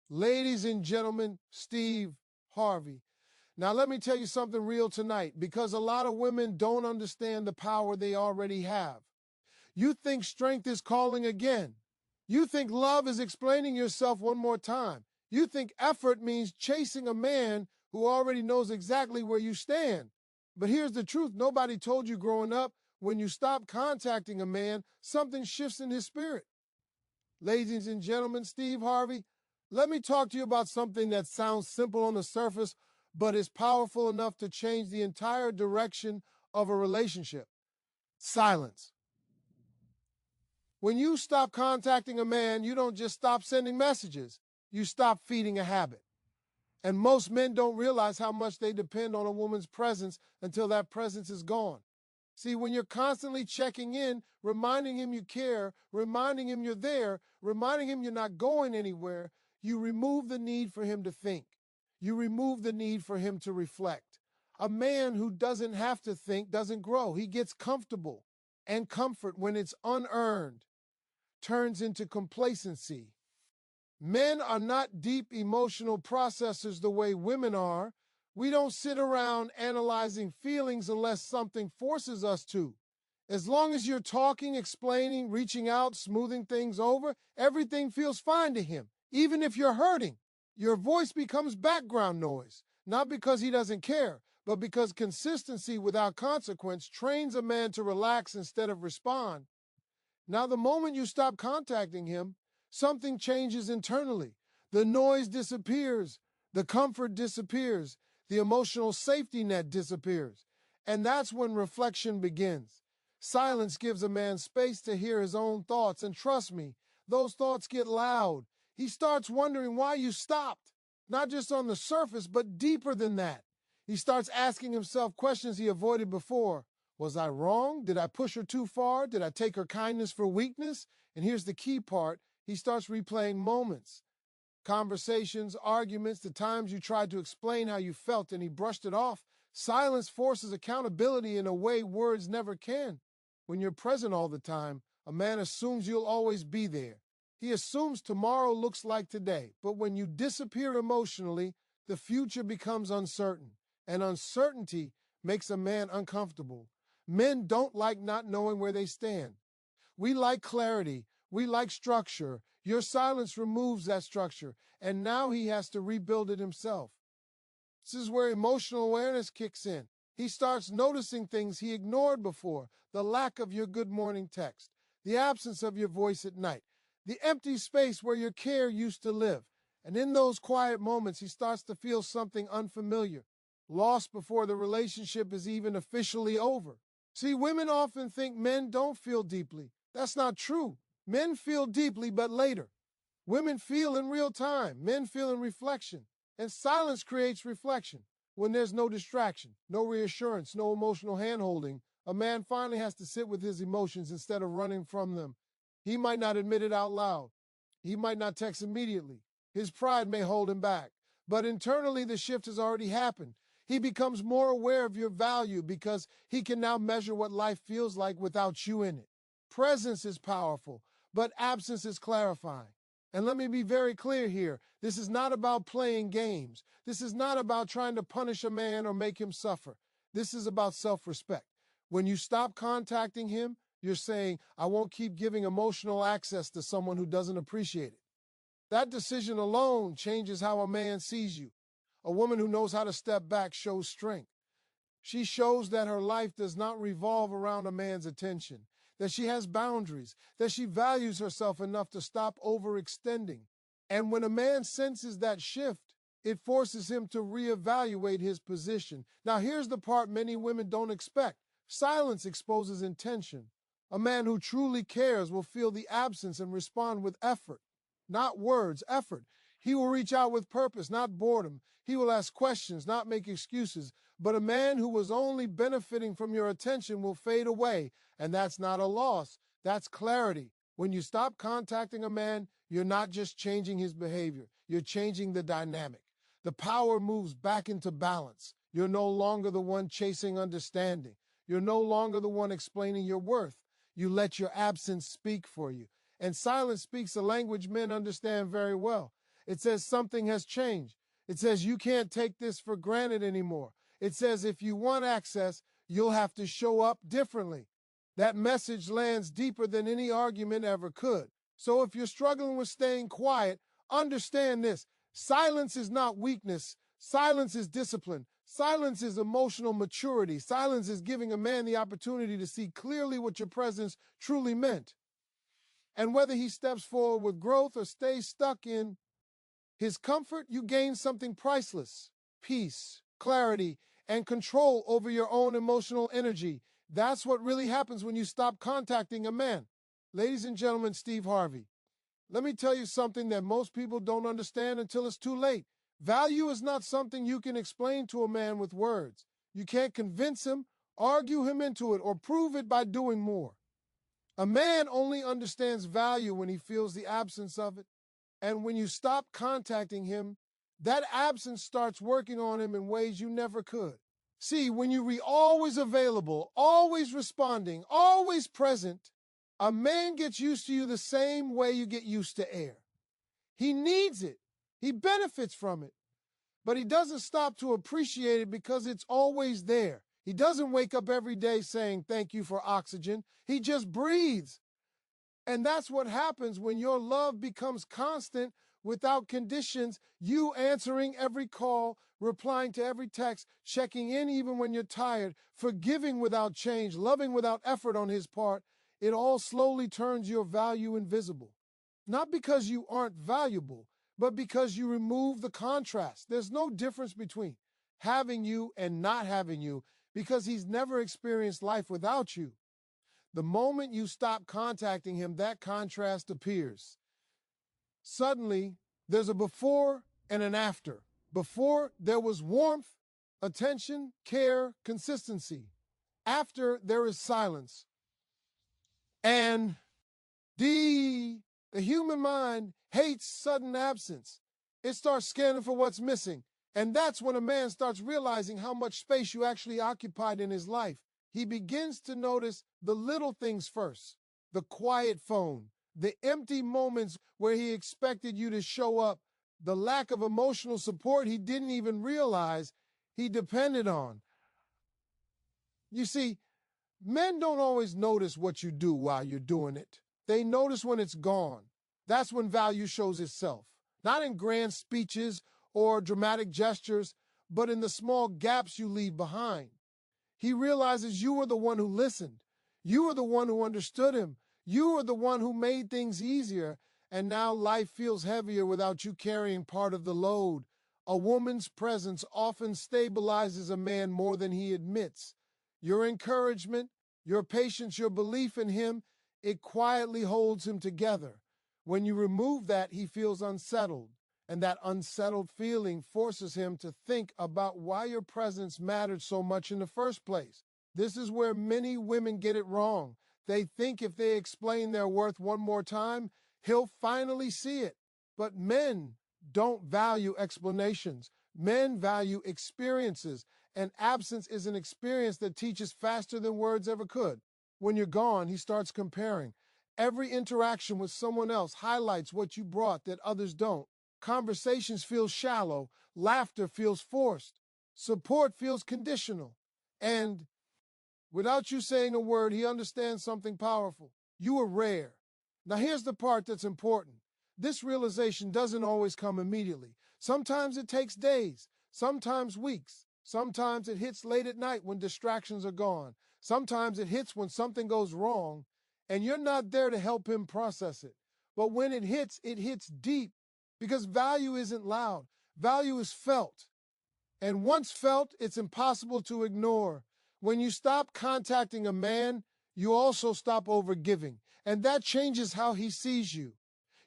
Ladies and gentlemen, Steve Harvey. Now, let me tell you something real tonight, because a lot of women don't understand the power they already have. You think strength is calling again. You think love is explaining yourself one more time. You think effort means chasing a man who already knows exactly where you stand. But here's the truth. Nobody told you growing up, when you stop contacting a man, something shifts in his spirit. Ladies and gentlemen, Steve Harvey, let me talk to you about something that sounds simple on the surface, but is powerful enough to change the entire direction of a relationship. Silence. When you stop contacting a man, you don't just stop sending messages. You stop feeding a habit. And most men don't realize how much they depend on a woman's presence until that presence is gone. See, when you're constantly checking in, reminding him you care, reminding him you're there, reminding him you're not going anywhere, you remove the need for him to think. You remove the need for him to reflect. A man who doesn't have to think doesn't grow. He gets comfortable, and comfort, when it's unearned, turns into complacency. Men are not deep emotional processors the way women are. We don't sit around analyzing feelings unless something forces us to. As long as you're talking, explaining, reaching out, smoothing things over, everything feels fine to him. Even if you're hurting, your voice becomes background noise, not because he doesn't care, but because consistency without consequence trains a man to relax instead of respond. Now, the moment you stop contacting him, something changes internally. The noise disappears, the comfort disappears, the emotional safety net disappears. And that's when reflection begins. Silence gives a man space to hear his own thoughts, and trust me, those thoughts get loud. He starts wondering why you stopped, not just on the surface, but deeper than that. He starts asking himself questions he avoided before. Was I wrong? Did I push her too far? Did I take her kindness for weakness? And here's the key part. He starts replaying moments, conversations, arguments, the times you tried to explain how you felt and he brushed it off. Silence forces accountability in a way words never can. When you're present all the time, a man assumes you'll always be there. He assumes tomorrow looks like today. But when you disappear emotionally, the future becomes uncertain. And uncertainty makes a man uncomfortable. Men don't like not knowing where they stand. We like clarity. We like structure. Your silence removes that structure, and now he has to rebuild it himself. This is where emotional awareness kicks in. He starts noticing things he ignored before: the lack of your good morning text, the absence of your voice at night, the empty space where your care used to live. And in those quiet moments, he starts to feel something unfamiliar, lost before the relationship is even officially over. See, women often think men don't feel deeply. That's not true. Men feel deeply, but later. Women feel in real time. Men feel in reflection. And silence creates reflection. When there's no distraction, no reassurance, no emotional handholding, a man finally has to sit with his emotions instead of running from them. He might not admit it out loud. He might not text immediately. His pride may hold him back. But internally, the shift has already happened. He becomes more aware of your value because he can now measure what life feels like without you in it. Presence is powerful, but absence is clarifying. And let me be very clear here. This is not about playing games. This is not about trying to punish a man or make him suffer. This is about self-respect. When you stop contacting him, you're saying, I won't keep giving emotional access to someone who doesn't appreciate it. That decision alone changes how a man sees you. A woman who knows how to step back shows strength. She shows that her life does not revolve around a man's attention, that she has boundaries, that she values herself enough to stop overextending. And when a man senses that shift, it forces him to reevaluate his position. Now, here's the part many women don't expect. Silence exposes intention. A man who truly cares will feel the absence and respond with effort, not words, effort. He will reach out with purpose, not boredom. He will ask questions, not make excuses. But a man who was only benefiting from your attention will fade away, and that's not a loss. That's clarity. When you stop contacting a man, you're not just changing his behavior. You're changing the dynamic. The power moves back into balance. You're no longer the one chasing understanding. You're no longer the one explaining your worth. You let your absence speak for you. And silence speaks a language men understand very well. It says something has changed. It says you can't take this for granted anymore. It says if you want access, you'll have to show up differently. That message lands deeper than any argument ever could. So if you're struggling with staying quiet, understand this. Silence is not weakness. Silence is discipline. Silence is emotional maturity. Silence is giving a man the opportunity to see clearly what your presence truly meant. And whether he steps forward with growth or stays stuck in his comfort, you gain something priceless: peace, clarity, and control over your own emotional energy. That's what really happens when you stop contacting a man. Ladies and gentlemen, Steve Harvey. Let me tell you something that most people don't understand until it's too late. Value is not something you can explain to a man with words. You can't convince him, argue him into it, or prove it by doing more. A man only understands value when he feels the absence of it. And when you stop contacting him, that absence starts working on him in ways you never could. See, when you're always available, always responding, always present, a man gets used to you the same way you get used to air. He needs it. He benefits from it. But he doesn't stop to appreciate it because it's always there. He doesn't wake up every day saying, "Thank you for oxygen." He just breathes. And that's what happens when your love becomes constant without conditions, you answering every call, replying to every text, checking in even when you're tired, forgiving without change, loving without effort on his part. It all slowly turns your value invisible. Not because you aren't valuable, but because you remove the contrast. There's no difference between having you and not having you because he's never experienced life without you. The moment you stop contacting him, that contrast appears. Suddenly, there's a before and an after. Before, there was warmth, attention, care, consistency. After, there is silence. And the human mind hates sudden absence. It starts scanning for what's missing. And that's when a man starts realizing how much space you actually occupied in his life. He begins to notice the little things first: the quiet phone, the empty moments where he expected you to show up, the lack of emotional support he didn't even realize he depended on. You see, men don't always notice what you do while you're doing it. They notice when it's gone. That's when value shows itself. Not in grand speeches or dramatic gestures, but in the small gaps you leave behind. He realizes you were the one who listened. You were the one who understood him. You were the one who made things easier, and now life feels heavier without you carrying part of the load. A woman's presence often stabilizes a man more than he admits. Your encouragement, your patience, your belief in him, it quietly holds him together. When you remove that, he feels unsettled. And that unsettled feeling forces him to think about why your presence mattered so much in the first place. This is where many women get it wrong. They think if they explain their worth one more time, he'll finally see it. But men don't value explanations. Men value experiences. And absence is an experience that teaches faster than words ever could. When you're gone, he starts comparing. Every interaction with someone else highlights what you brought that others don't. Conversations feel shallow. Laughter feels forced. Support feels conditional. And without you saying a word, he understands something powerful. You are rare. Now here's the part that's important. This realization doesn't always come immediately. Sometimes it takes days, sometimes weeks. Sometimes it hits late at night when distractions are gone. Sometimes it hits when something goes wrong and you're not there to help him process it. But when it hits deep. Because value isn't loud. Value is felt. And once felt, it's impossible to ignore. When you stop contacting a man, you also stop overgiving. And that changes how he sees you.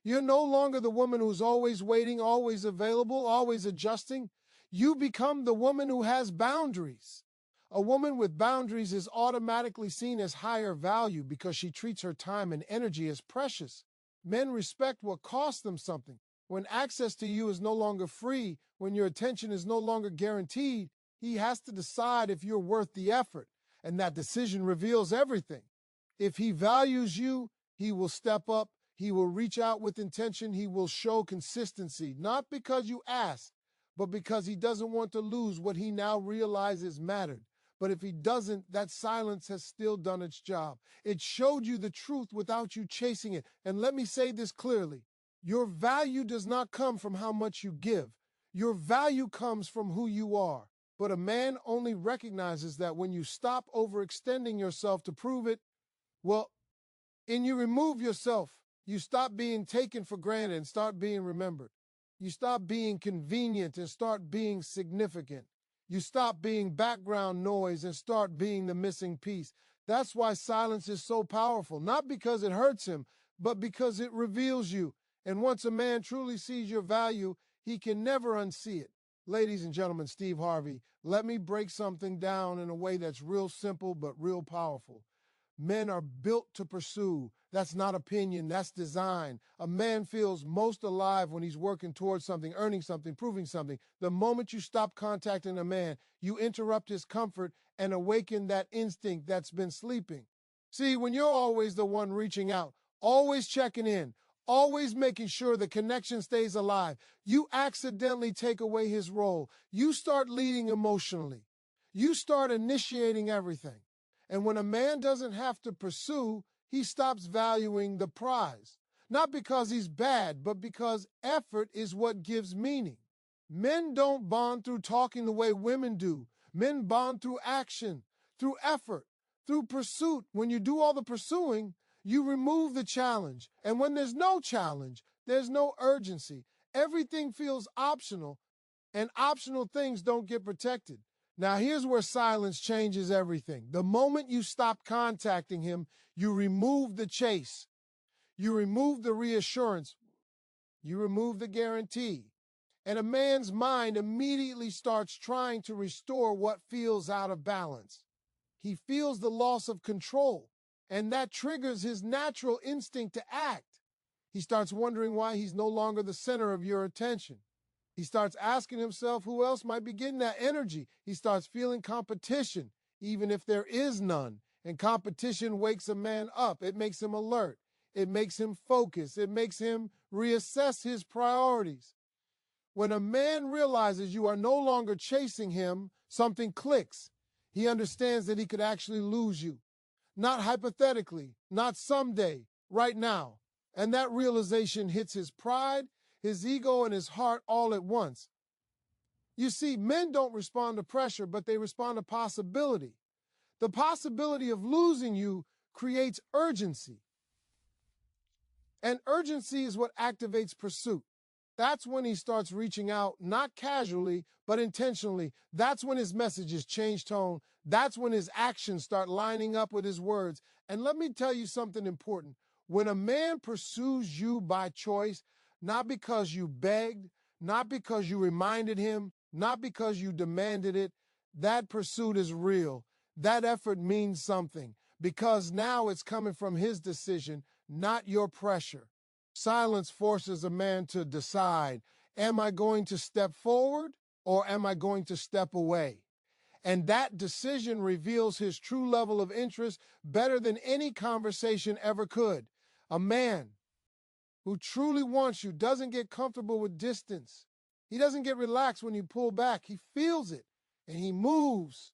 You're no longer the woman who's always waiting, always available, always adjusting. You become the woman who has boundaries. A woman with boundaries is automatically seen as higher value because she treats her time and energy as precious. Men respect what costs them something. When access to you is no longer free, when your attention is no longer guaranteed, he has to decide if you're worth the effort, and that decision reveals everything. If he values you, he will step up, He will reach out with intention. He will show consistency, not because you ask, but because he doesn't want to lose what he now realizes mattered. But if he doesn't, that silence has still done its job. It showed you the truth without you chasing it. And let me say this clearly. Your value does not come from how much you give. Your value comes from who you are. But a man only recognizes that when you stop overextending yourself to prove it, well, and you remove yourself, you stop being taken for granted and start being remembered. You stop being convenient and start being significant. You stop being background noise and start being the missing piece. That's why silence is so powerful, not because it hurts him, but because it reveals you. And once a man truly sees your value, he can never unsee it. Ladies and gentlemen, Steve Harvey, let me break something down in a way that's real simple but real powerful. Men are built to pursue. That's not opinion, that's design. A man feels most alive when he's working towards something, earning something, proving something. The moment you stop contacting a man, you interrupt his comfort and awaken that instinct that's been sleeping. See, when you're always the one reaching out, always checking in, always making sure the connection stays alive, you accidentally take away his role. You start leading emotionally. You start initiating everything. And when a man doesn't have to pursue, he stops valuing the prize. Not because he's bad, but because effort is what gives meaning. Men don't bond through talking the way women do. Men bond through action, through effort, through pursuit. When you do all the pursuing, you remove the challenge. And when there's no challenge, there's no urgency. Everything feels optional, and optional things don't get protected. Now, here's where silence changes everything. The moment you stop contacting him, you remove the chase. You remove the reassurance. You remove the guarantee. And a man's mind immediately starts trying to restore what feels out of balance. He feels the loss of control, and that triggers his natural instinct to act. He starts wondering why he's no longer the center of your attention. He starts asking himself who else might be getting that energy. He starts feeling competition, even if there is none. And competition wakes a man up. It makes him alert. It makes him focus. It makes him reassess his priorities. When a man realizes you are no longer chasing him, something clicks. He understands that he could actually lose you. Not hypothetically, not someday, right now. And that realization hits his pride, his ego, and his heart all at once. You see, men don't respond to pressure, but they respond to possibility. The possibility of losing you creates urgency. And urgency is what activates pursuit. That's when he starts reaching out, not casually, but intentionally. That's when his messages change tone. That's when his actions start lining up with his words. And let me tell you something important. When a man pursues you by choice, not because you begged, not because you reminded him, not because you demanded it, that pursuit is real. That effort means something because now it's coming from his decision, not your pressure. Silence forces a man to decide, am I going to step forward or am I going to step away? And that decision reveals his true level of interest better than any conversation ever could. A man who truly wants you doesn't get comfortable with distance. He doesn't get relaxed when you pull back. He feels it and he moves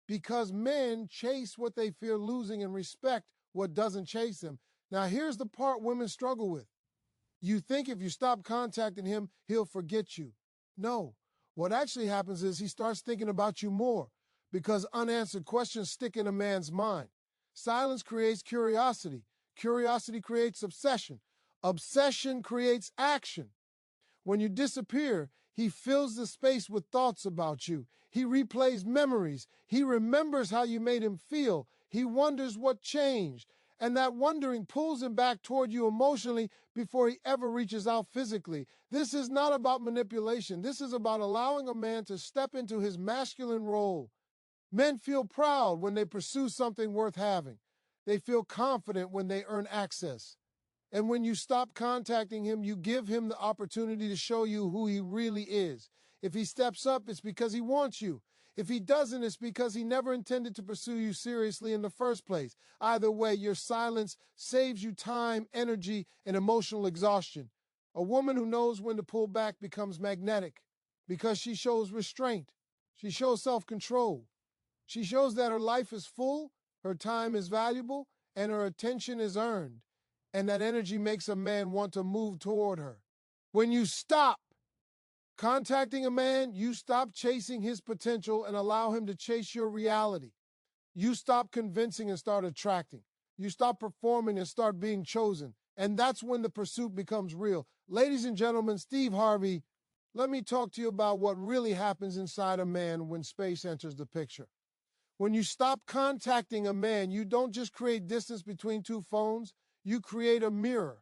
because men chase what they fear losing and respect what doesn't chase them. Now, here's the part women struggle with. You think if you stop contacting him, he'll forget you. No. What actually happens is he starts thinking about you more because unanswered questions stick in a man's mind. Silence creates curiosity. Curiosity creates obsession. Obsession creates action. When you disappear, he fills the space with thoughts about you. He replays memories. He remembers how you made him feel. He wonders what changed. And that wondering pulls him back toward you emotionally before he ever reaches out physically. This is not about manipulation. This is about allowing a man to step into his masculine role. Men feel proud when they pursue something worth having. They feel confident when they earn access. And when you stop contacting him, you give him the opportunity to show you who he really is. If he steps up, it's because he wants you. If he doesn't, it's because he never intended to pursue you seriously in the first place. Either way, your silence saves you time, energy, and emotional exhaustion. A woman who knows when to pull back becomes magnetic because she shows restraint. She shows self-control. She shows that her life is full, her time is valuable, and her attention is earned. And that energy makes a man want to move toward her. When you stop contacting a man, you stop chasing his potential and allow him to chase your reality. You stop convincing and start attracting. You stop performing and start being chosen. And that's when the pursuit becomes real. Ladies and gentlemen, Steve Harvey, let me talk to you about what really happens inside a man when space enters the picture. When you stop contacting a man, you don't just create distance between two phones, you create a mirror.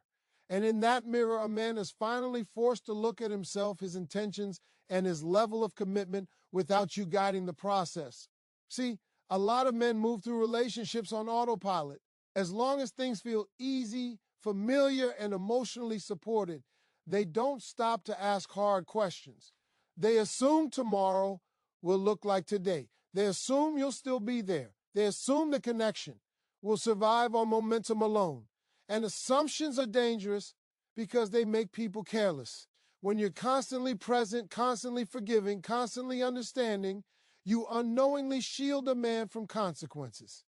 And in that mirror, a man is finally forced to look at himself, his intentions, and his level of commitment without you guiding the process. See, a lot of men move through relationships on autopilot. As long as things feel easy, familiar, and emotionally supported, they don't stop to ask hard questions. They assume tomorrow will look like today. They assume you'll still be there. They assume the connection will survive on momentum alone. And assumptions are dangerous because they make people careless. When you're constantly present, constantly forgiving, constantly understanding, you unknowingly shield a man from consequences.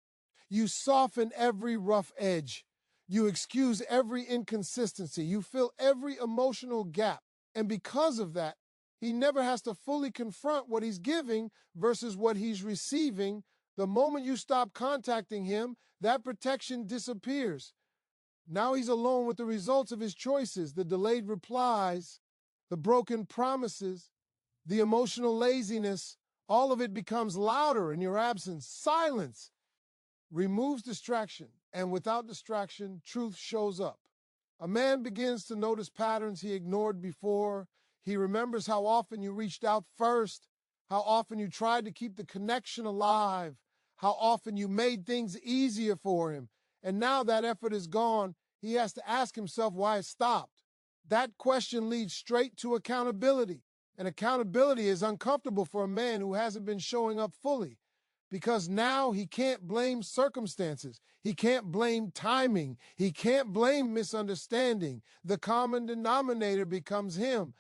You soften every rough edge. You excuse every inconsistency. You fill every emotional gap. And because of that, he never has to fully confront what he's giving versus what he's receiving. The moment you stop contacting him, that protection disappears. Now he's alone with the results of his choices, the delayed replies, the broken promises, the emotional laziness. All of it becomes louder in your absence. Silence removes distraction, and without distraction, truth shows up. A man begins to notice patterns he ignored before. He remembers how often you reached out first, how often you tried to keep the connection alive, how often you made things easier for him. And now that effort is gone, he has to ask himself why it stopped. That question leads straight to accountability. And accountability is uncomfortable for a man who hasn't been showing up fully, because now he can't blame circumstances. He can't blame timing. He can't blame misunderstanding. The common denominator becomes him.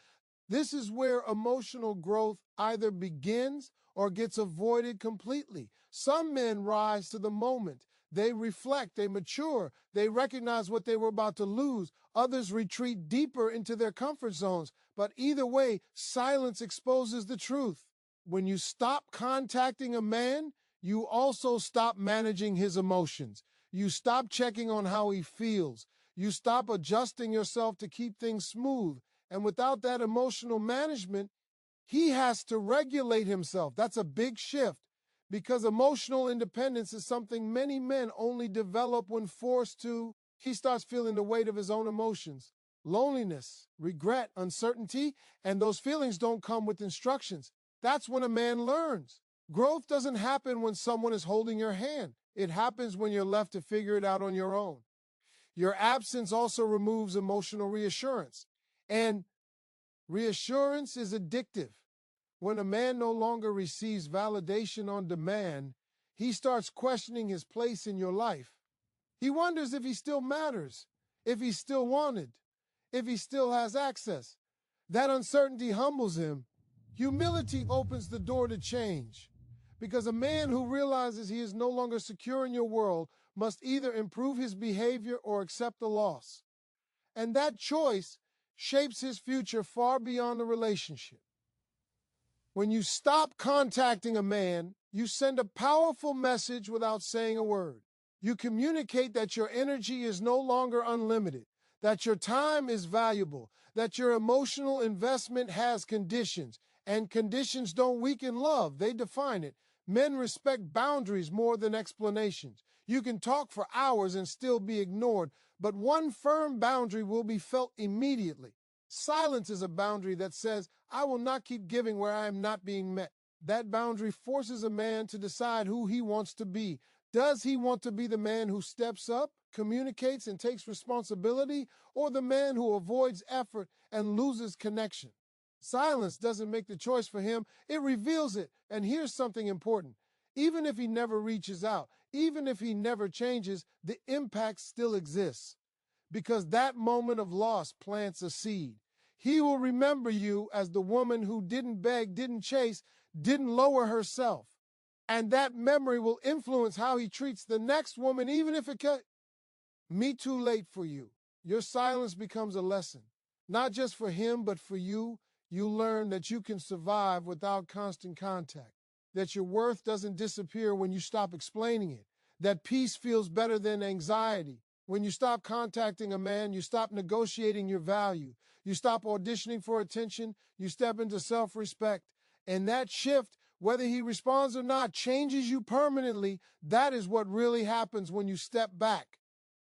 This is where emotional growth either begins or gets avoided completely. Some men rise to the moment. They reflect, they mature, they recognize what they were about to lose. Others retreat deeper into their comfort zones. But either way, silence exposes the truth. When you stop contacting a man, you also stop managing his emotions. You stop checking on how he feels. You stop adjusting yourself to keep things smooth. And without that emotional management, he has to regulate himself. That's a big shift, because emotional independence is something many men only develop when forced to. He starts feeling the weight of his own emotions, loneliness, regret, uncertainty, and those feelings don't come with instructions. That's when a man learns. Growth doesn't happen when someone is holding your hand. It happens when you're left to figure it out on your own. Your absence also removes emotional reassurance. And reassurance is addictive. When a man no longer receives validation on demand, he starts questioning his place in your life. He wonders if he still matters, if he's still wanted, if he still has access. That uncertainty humbles him. Humility opens the door to change, because a man who realizes he is no longer secure in your world must either improve his behavior or accept the loss. And that choice shapes his future far beyond the relationship. When you stop contacting a man, you send a powerful message without saying a word. You communicate that your energy is no longer unlimited, that your time is valuable, that your emotional investment has conditions, and conditions don't weaken love, they define it. Men respect boundaries more than explanations. You can talk for hours and still be ignored, but one firm boundary will be felt immediately. Silence is a boundary that says, I will not keep giving where I am not being met. That boundary forces a man to decide who he wants to be. Does he want to be the man who steps up, communicates, and takes responsibility, or the man who avoids effort and loses connection? Silence doesn't make the choice for him, it reveals it. And here's something important. Even if he never reaches out, even if he never changes, the impact still exists. Because that moment of loss plants a seed. He will remember you as the woman who didn't beg, didn't chase, didn't lower herself. And that memory will influence how he treats the next woman, even if it can. Me too late for you. Your silence becomes a lesson. Not just for him, but for you. You learn that you can survive without constant contact. That your worth doesn't disappear when you stop explaining it. That peace feels better than anxiety. When you stop contacting a man, you stop negotiating your value. You stop auditioning for attention. You step into self-respect. And that shift, whether he responds or not, changes you permanently. That is what really happens when you step back.